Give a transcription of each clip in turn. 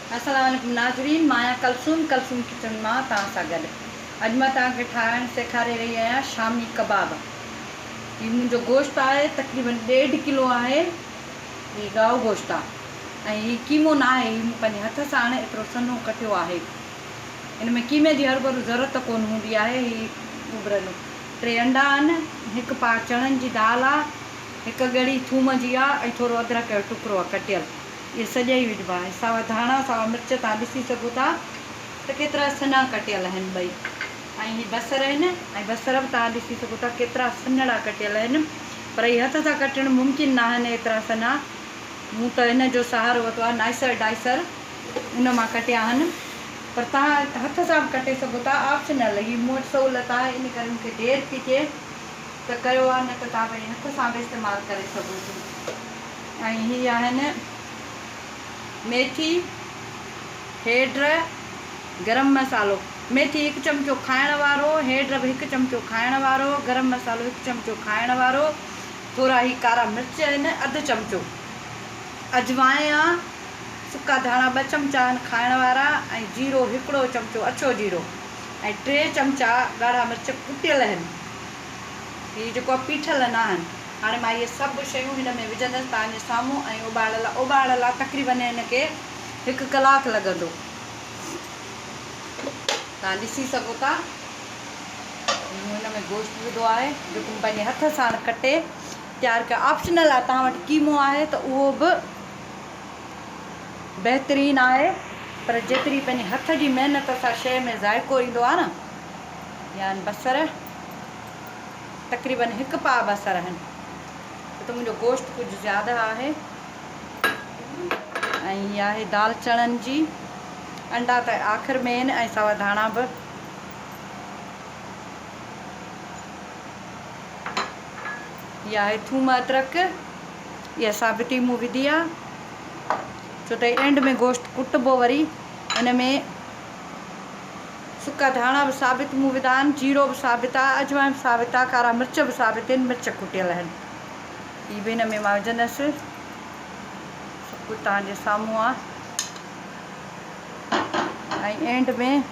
अस्सलाम वालेकुम नाज़रीन, मां कलसूम किचन मां तव्हां सां गॾु। अॼु मां तव्हांखे ठाहिणु सेखारे रही आहियां शामी कबाब। हीउ मुंहिंजो गोश्त आहे, तक़रीबन 1.5 किलो आहे। हीउ गाओ गोश्त आहे ऐं हीउ कीमो न आहे, हीउ पंहिंजे हथ सां हाणे एतिरो सन्हो कटियो आहे। हिन में कीमे जी हर भरू ज़रूरत कोन हूंदी आहे। हीउ उभरल 3 अंडा आहिनि, 1 पाउ चणनि जी दाल आहे, 1 ॻड़ी थूम जी आहे ऐं थोरो अदरक जो टुकड़ो आहे कटियल। ये सॼा ई विझबा आहे। सावा धाणा, सावा मिर्च तव्हां ॾिसी सघो था त केतिरा सन्हा कटियल आहिनि ॿई। ऐं हीअ बसर आहिनि ऐं बसर बि तव्हां ॾिसी सघो था केतिरा सन्हड़ा कटियल आहिनि, पर हीअ हथ सां कटणु मुमकिन न आहिनि एतिरा सन्हा। मूं त हिन जो सहारो वरितो आहे, नाइसर डाइसर, उन मां कटिया आहिनि, पर तव्हां हथ सां बि कटे सघो था, ऑप्शनल। हीअ मूं वटि सहूलियत आहे, इन करे मूंखे देरि थी थिए त कयो आहे, न त तव्हां पंहिंजे हथ सां बि इस्तेमालु करे सघो था। ऐं हीअ आहिनि मेथी, हेड्र, गरम मसालो। मेथी 1 चमचो खाइण वारो, हेड्र बि 1 चमचो खाइण वारो, गरम मसालो 1 चमचो खाइण वारो, थोरा ही कारा मिर्च आहिनि 1/2 चमचो, अजवाइन आहे, सुका धाणा 2 चमचा आहिनि खाइण वारा, ऐं जीरो 1 चमचो अछो जीरो, ऐं 3 चमचा ॻाढ़ा मिर्च कुटियल आहिनि। हीअ जेको आहे पीठल न आहिनि। हाणे मां इहे सभु शयूं हिन में विझंदसि तव्हांजे साम्हूं ऐं उॿाड़ल आहे। तक़रीबन हिनखे 1 कलाकु लॻंदो। तव्हां ॾिसी सघो था मूं हिन में गोश्त विधो आहे जेको मूं पंहिंजे हथ सां कटे तयारु कयो। ऑप्शनल आहे, तव्हां वटि कीमो आहे त उहो बि बहितरीनु आहे, पर जेतिरी पंहिंजे हथ जी महिनत सां शइ में ज़ाइको ईंदो आहे न। यानी बसर तक़रीबन 1 पाउ बसर आहिनि, त मुंहिंजो गोश्त कुझु ज़्यादा आहे। ऐं हीअ आहे दाल चणनि जी, अंडा त आख़िर में आहिनि, ऐं सावा धाणा बि। इहा आहे थूम अदरक, इहा साबिती मूं विधी आहे, छो त एंड में गोश्त कुटबो वरी। हिन में सुका धाणा बि साबित मूं विधा आहिनि, जीरो बि साबित आहे, अजवाइन बि साबित आहे, कारा मिर्च बि साबित आहिनि, मिर्च कुटियल आहिनि। हीअ बि हिन में मां विझंदसि, सभु कुझु तव्हांजे साम्हूं आहे। ऐं एंड में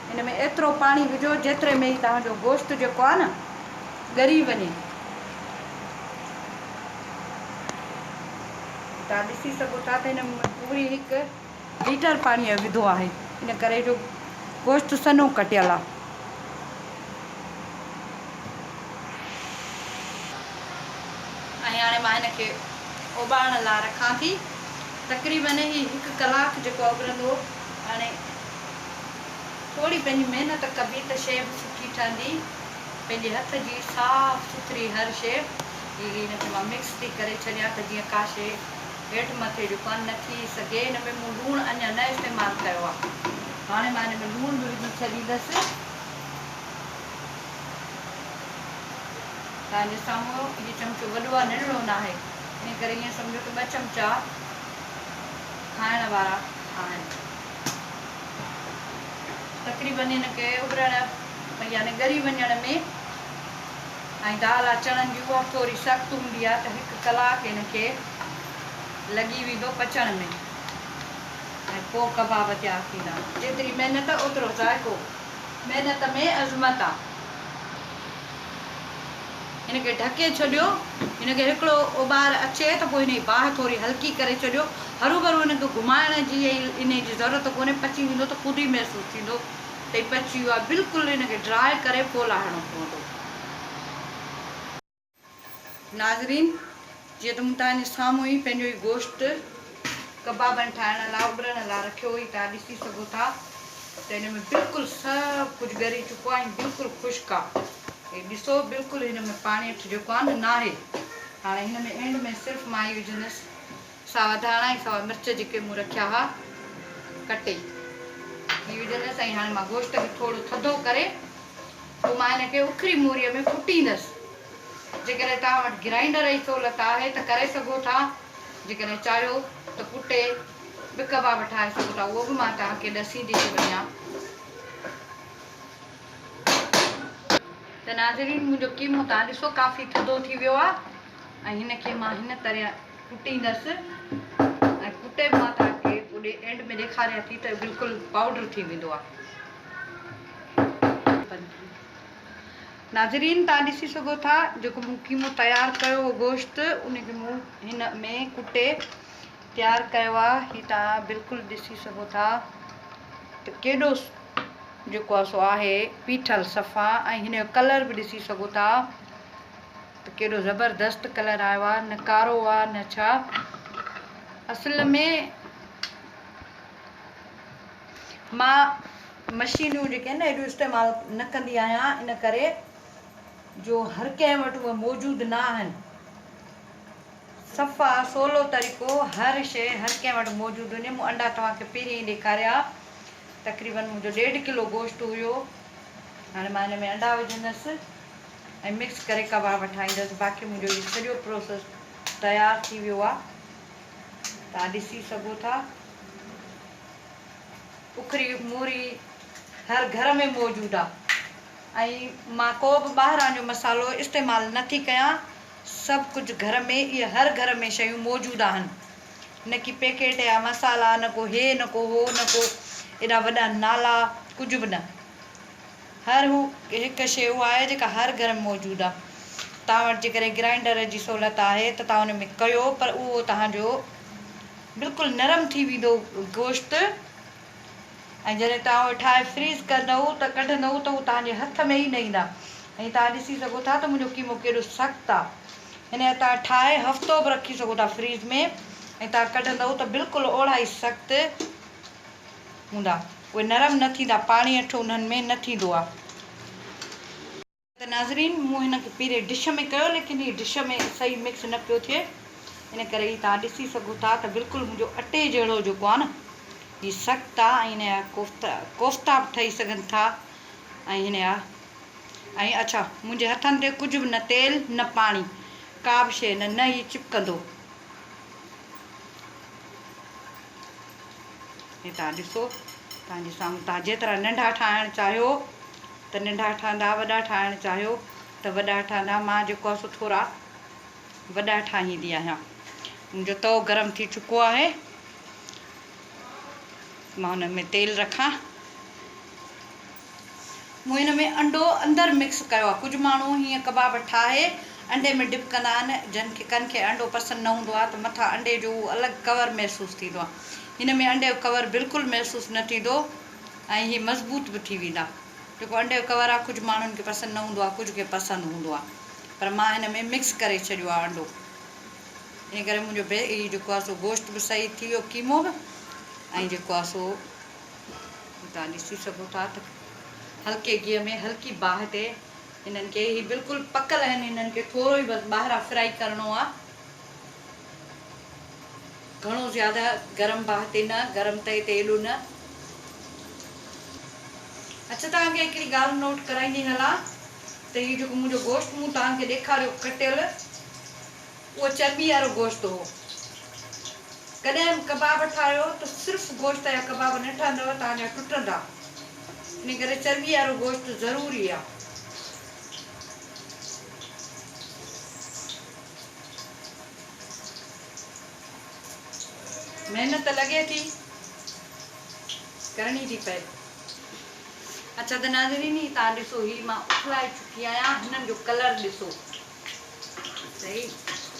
हिन में एतिरो पाणी विझो जेतिरे में ई तव्हांजो गोश्त जेको आहे न ॻरी वञे। तव्हां ॾिसी सघो था त हिन में पूरी 1 लीटर पाणी विधो आहे, इन करे जो गोश्त सन्हो कटियल आहे। ऐं हाणे मां हिनखे उॿारण लाइ रखां थी। तक़रीबन ही 1 कलाकु जेको उॿरंदो। हाणे थोरी पंहिंजी महिनत कबी त शइ बि सुठी ठहंदी, पंहिंजे हथ जी साफ़ सुथरी हर शइ। हिनखे मां मिक्स थी करे छॾियां त जीअं का शइ हेठि मथे जेको आहे न थी सघे। हिन में मूं लूणु अञा न इस्तेमालु कयो आहे, हाणे मां हिन में लूणु बि विझी छॾींदसि। तव्हांजे साम्हूं इहो चमचो वॾो आहे, नंढिड़ो न आहे, इन करे ईअं सम्झो कि 2 चमचा खाइण वारा आहिनि। तक़रीबन हिनखे उॿरण यानी ॻरी वञण में, ऐं दाल आहे चणनि जी, उहा थोरी सख़्तु हूंदी आहे, त 1 कलाकु हिनखे लॻी वेंदो पचण में, ऐं पोइ कबाब तयारु थींदा। जेतिरी महिनत ओतिरो ज़ाइको, महिनत में अज़मत आहे। हिनखे ढके छॾियो, हिनखे हिकिड़ो उॿार अचे त पोइ हिन जी बाहि थोरी हल्की करे छॾियो। हरू भरू हिनखे घुमाइण जी इन जी ज़रूरत कोन्हे, पची वेंदो त ख़ुदि ई महसूसु थींदो त हीउ पची वियो आहे। बिल्कुलु हिनखे ड्राई करे पोइ लाहिणो पवंदो। नाज़रीन, जीअं त मूं तव्हांजे साम्हूं ई पंहिंजो ई गोश्त कबाबनि ठाहिण लाइ उॿरण लाइ रखियो हुई, तव्हां ॾिसी सघो था त हिन में बिल्कुलु सभु कुझु ॻरी चुको आहे ऐं बिल्कुलु ख़ुश्क आहे। हे ॾिसो, बिल्कुलु हिन में पाणी जेको आहे न आहे। हाणे हिन में एंड में सिर्फ़ु मां ई विझंदसि सावा धाणा ऐं सावा मिर्च जेके मूं रखिया हुआ कटे, हीअ विझंदसि। ऐं हाणे मां गोश्त खे थोरो थधो करे पोइ मां हिनखे उखरी मूरीअ में कुटींदसि। जेकॾहिं तव्हां वटि ग्राइंडर जी सहूलियत आहे त करे सघो था, जेकॾहिं चाहियो त कुटे बि कबाब ठाहे सघो था, उहो बि मां तव्हांखे ॾसी थी वञा। त नाज़रीन, मुंहिंजो कीमो तव्हां ॾिसो काफ़ी थधो थी वियो आहे, ऐं हिनखे मां हिन तरह कुटींदसि, ऐं कुटे मां तव्हांखे ॾेखारियां थी त बिल्कुलु पाउडर थी वेंदो आहे। नाज़रीन तव्हां ॾिसी सघो था जेको मूं कीमो तयारु कयो हो गोश्त उनखे मूं हिन में कुटे तयारु कयो आहे। हीअ तव्हां बिल्कुलु ॾिसी सघो था त केॾो जेको आहे सो आहे पीठल सफ़ा, ऐं हिन जो कलर बि ॾिसी सघो था त केॾो ज़बरदस्त कलर आयो आहे, न कारो आहे न छा। असल में मां मशीनूं जेके आहिनि न एॾो इस्तेमालु न कंदी आहियां, इन करे जो हर कंहिं वटि उहे मौजूदु न आहिनि। सफ़ा सवलो तरीक़ो हर शइ हर कंहिं वटि मौजूदु हुजे। मूं अंडा तव्हांखे पहिरीं ई ॾेखारिया, तक़रीबन मुंहिंजो 1.5 किलो गोश्त हुयो। हाणे मां हिन में अंडा विझंदसि ऐं मिक्स करे कबाब ठाहींदसि। बाक़ी मुंहिंजो इहो सॼो प्रोसेस तयारु थी वियो आहे, तव्हां ॾिसी सघो था। उखरी मूरी हर घर में मौजूदु आहे, ऐं मां को बि ॿाहिरां जो मसालो इस्तेमालु नथी कयां। सभु कुझु घर में, इहे हर घर में शयूं मौजूदु आहिनि, न की पैकेट या मसाला, न को हे न को हो, न को एॾा वॾा नाला, कुझु बि न। हर हू हिकु शइ उहा आहे जेका हर घर में मौजूदु आहे। तव्हां वटि जेकॾहिं ग्राइंडर जी सहूलियत आहे त तव्हां हुन में कयो, पर उहो तव्हांजो बिल्कुलु नरम थी वेंदो गोश्त, ऐं जॾहिं तव्हां उहो ठाहे फ्रीज़ कंदव त कढंदव त उहो तव्हांजे हथ में ई न ईंदा। ऐं तव्हां ॾिसी सघो था त मुंहिंजो कीमो केॾो सख़्तु आहे। हिन जा तव्हां ठाहे हफ़्तो बि रखी सघो था फ्रीज़ में, ऐं तव्हां कढंदव त बिल्कुलु ओड़ा ई सख़्तु हूंदा, उहे नरम न थींदा, पाणी अठो उन्हनि में न थींदो आहे। त नाज़रीन मूं हिनखे पहिरें डिश में कयो, लेकिन हीअ डिश में सही मिक्स न पियो थिए, इन करे हीअ तव्हां ॾिसी सघो था त बिल्कुलु मुंहिंजो अटे जहिड़ो जेको आहे न हीअ सख़्तु आहे। ऐं हिन जा कोफ्ता बि ठही सघनि था, ऐं हिन जा ऐं अच्छा मुंहिंजे हथनि ते कुझु बि न तेल न पाणी, का बि शइ न हीअ चिपकंदो। हे तव्हां ॾिसो तव्हांजे साम्हूं। तव्हां जेतिरा नंढा ठाहिणु चाहियो त नंढा ठहंदा, वॾा ठाहिणु चाहियो त वॾा ठहंदा। मां जेको आहे सो थोरा वॾा ठाहींदी आहियां। मुंहिंजो तओ गरम थी चुको आहे, मां हुन में तेल रखां। मूं हिन में अंडो अंदरि मिक्स कयो आहे। कुझु माण्हू हीअं कबाब ठाहे अंडे में डिप कंदा आहिनि, कंहिंखे अंडो पसंदि न हूंदो आहे त मथां अंडे जो अलॻि कवर महसूसु थींदो आहे। हिन में अंडे जो कवर बिल्कुलु महसूसु न थींदो, ऐं हीअ मज़बूत बि थी वेंदा। जेको अंडे जो कवर आहे कुझु माण्हुनि खे पसंदि न हूंदो आहे, कुझु खे पसंदि हूंदो आहे, पर मां हिन में मिक्स करे छॾियो आहे अंडो। इन करे मुंहिंजो हीअ जेको आहे सो गोश्त बि सही थी वियो, कीमो बि, ऐं जेको आहे सो तव्हां ॾिसी सघो था त हल्के गिह में हल्की बाहि ते हिननि खे, हीअ बिल्कुलु पकल आहिनि, हिननि खे थोरो ई बसि ॿाहिरां फ्राई करिणो आहे, घणो ज़्यादा गरम बाहि ते न, गरम तए ते एॾो न। अच्छा तव्हांखे हिकिड़ी ॻाल्हि नोट कराईंदी हलां त हीअ जेको मुंहिंजो गोश्त मूं तव्हांखे ॾेखारियो कटियल, उहो चर्ॿी वारो गोश्त हो। कॾहिं बि कबाब ठाहियो त सिर्फ़ु गोश्त जा कबाब न ठहंदव, तव्हांजा टुटंदा। इन करे चर्ॿी वारो गोश्त ज़रूरी आहे। महिनत लॻे थी, करणी थी पए। अच्छा त नाज़रीन तव्हां ॾिसो, हीअ मां उथलाए चुकी आहियां, हिननि जो कलर ॾिसो सही,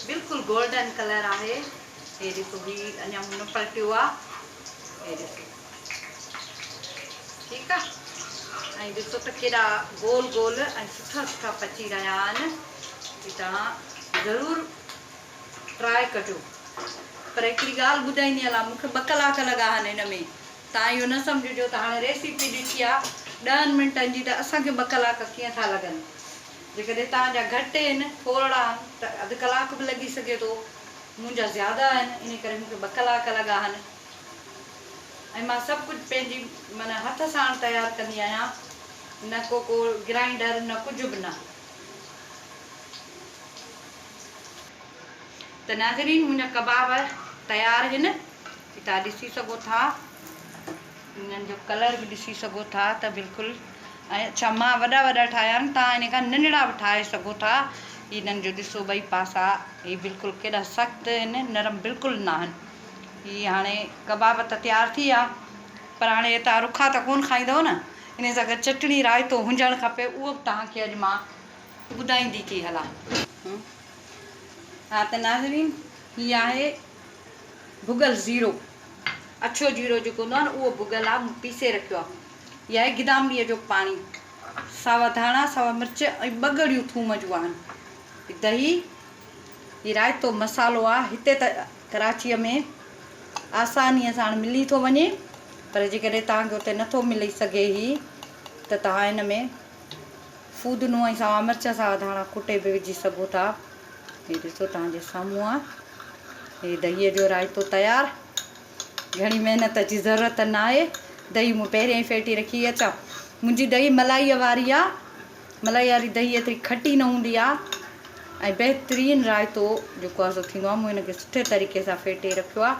बिल्कुलु गोल्डन कलर आहे। हे ॾिसो, हीअ अञा मूं न पलटियो आहे, हे ॾिसो ठीकु आहे। ऐं ॾिसो त केॾा गोल गोल ऐं सुठा सुठा पची रहिया आहिनि। हीअ तव्हां ज़रूरु ट्राए कजो। पर हिकिड़ी ॻाल्हि ॿुधाईंदी हलां, मूंखे 2 कलाक लॻा आहिनि हिन में। तव्हां इहो न सम्झिजो त हाणे रेसिपी ॾिठी आहे 10 मिंटनि जी त असांखे 2 कलाक कीअं था लॻनि। जेकॾहिं तव्हांजा घटि आहिनि, थोरा आहिनि त अधु कलाक बि लॻी सघे थो। मुंहिंजा ज़्यादा आहिनि, इन करे मूंखे 2 कलाक लॻा आहिनि। ऐं मां सभु कुझु पंहिंजी माना हथ सां तयारु कंदी आहियां, न को ग्राइंडर न कुझु बि न। त नाज़रीन मुंहिंजा कबाब तयारु आहिनि, तव्हां ॾिसी सघो था, हिननि जो कलर बि ॾिसी सघो था त बिल्कुलु। ऐं अच्छा मां वॾा वॾा ठाहिया आहिनि, तव्हां इन खां नंढड़ा बि ठाहे सघो था। हिननि जो ॾिसो 2 पासा, हीअ बिल्कुलु केॾा सख़्तु आहिनि, नरम बिल्कुलु न आहिनि। ही हाणे कबाब त तयारु थी विया, पर हाणे तव्हां रुखा त कोन खाईंदव न, इन सां गॾु चटणी रायतो हुजणु खपे, उहो बि तव्हांखे अॼु मां ॿुधाईंदी थी हलां। हा त नाज़रीन, हीअ आहे भुॻल ज़ीरो, अछो जीरो जेको हूंदो आहे न उहो भुॻल आहे, मूं पीसे रखियो आहे। हीअ आहे गिदामड़ीअ जो पाणी, सावा धाणा, सावा मिर्च ऐं 2 ॻड़ियूं थूम जूं आहिनि, दही, हीअ रायतो मसालो आहे। हिते त कराचीअ में आसानीअ सां मिली थो वञे, पर जेकॾहिं तव्हांखे उते नथो मिली सघे ही त तव्हां हिन में फूदनो ऐं सावा मिर्च, सावा धाणा कुटे बि विझी सघो था। हीअ ॾिसो तव्हांजे साम्हूं आहे, हीअ दहीअ जो रायतो तयारु। घणी महिनत जी ज़रूरत न आहे, दही मूं पहिरियों ई फेटी रखी अचां। मुंहिंजी दही मलाईअ वारी आहे, मलाई वारी दही एतिरी खटी न हूंदी आहे, ऐं बहितरीनु रायतो जेको आहे सो थींदो आहे। मूं हिनखे सुठे तरीक़े सां फेटे रखियो आहे,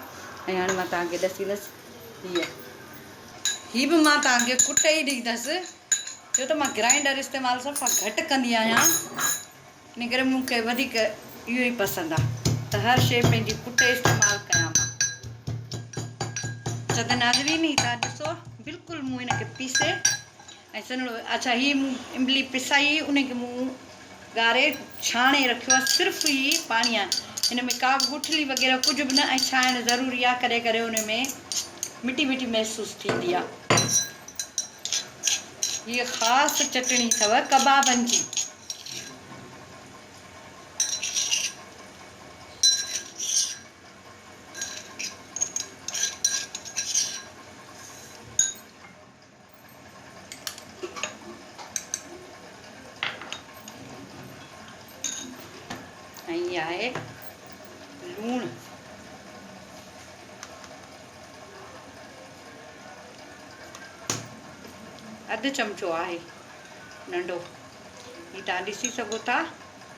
ऐं हाणे मां तव्हांखे ॾसींदसि हीअ बि मां तव्हांखे कुटे ई ॾींदसि, छो त मां ग्राइंडर इस्तेमालु सफ़ा घटि कंदी आहियां, इन करे मूंखे वधीक इहो ई पसंदि आहे त हर शइ पंहिंजी कुटे इस्तेमालु कयां मां। छो त नाज़रीन ही तव्हां ॾिसो, बिल्कुलु मूं हिनखे पीसे ऐं सन्हड़ो, अच्छा हीअ मूं इमली पिसाई, उनखे मूं ॻारे छाणे रखियो आहे, सिर्फ़ु ई पाणी आहे, हिन में का बि गुठली वग़ैरह कुझु बि न, ऐं छाइणु ज़रूरी आहे, कॾहिं कॾहिं हुन में मिटी मिटी महसूसु थींदी आहे। हीअ ख़ासि चटणी अथव कबाबनि जी। ऐं हीअ आहे लूणु, अधु चमिचो आहे नंढो, हीअ तव्हां ॾिसी सघो था,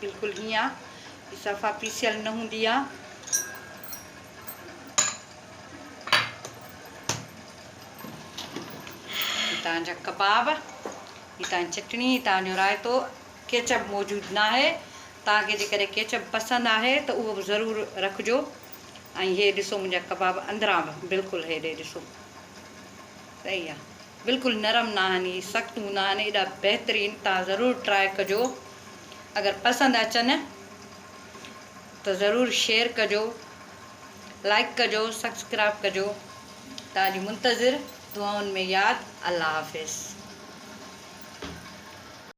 बिल्कुलु हीअं आहे, हीअ सफ़ा पीसियल न हूंदी आहे। तव्हांजा कबाब, हीअ तव्हांजी चटणी, तव्हांजो रायतो, केचप मौजूदु न आहे, तव्हांखे जेकॾहिं केचप पसंदि आहे त उहो बि ज़रूरु रखिजो। ऐं हे ॾिसो मुंहिंजा कबाब अंदरां बि बिल्कुलु हेॾे ॾिसो सही आहे, बिल्कुलु नरम न आहिनि, सख़्तु हूंदा आहिनि, एॾा बहितरीनु, तव्हां ज़रूरु ट्राए कजो। अगरि पसंदि अचनि त ज़रूरु शेयर कजो, लाइक कजो, सब्सक्राइब कजो। तव्हांजी मुंतज़िर, दुआउनि में यादि। अल्लाह हाफ़िज़।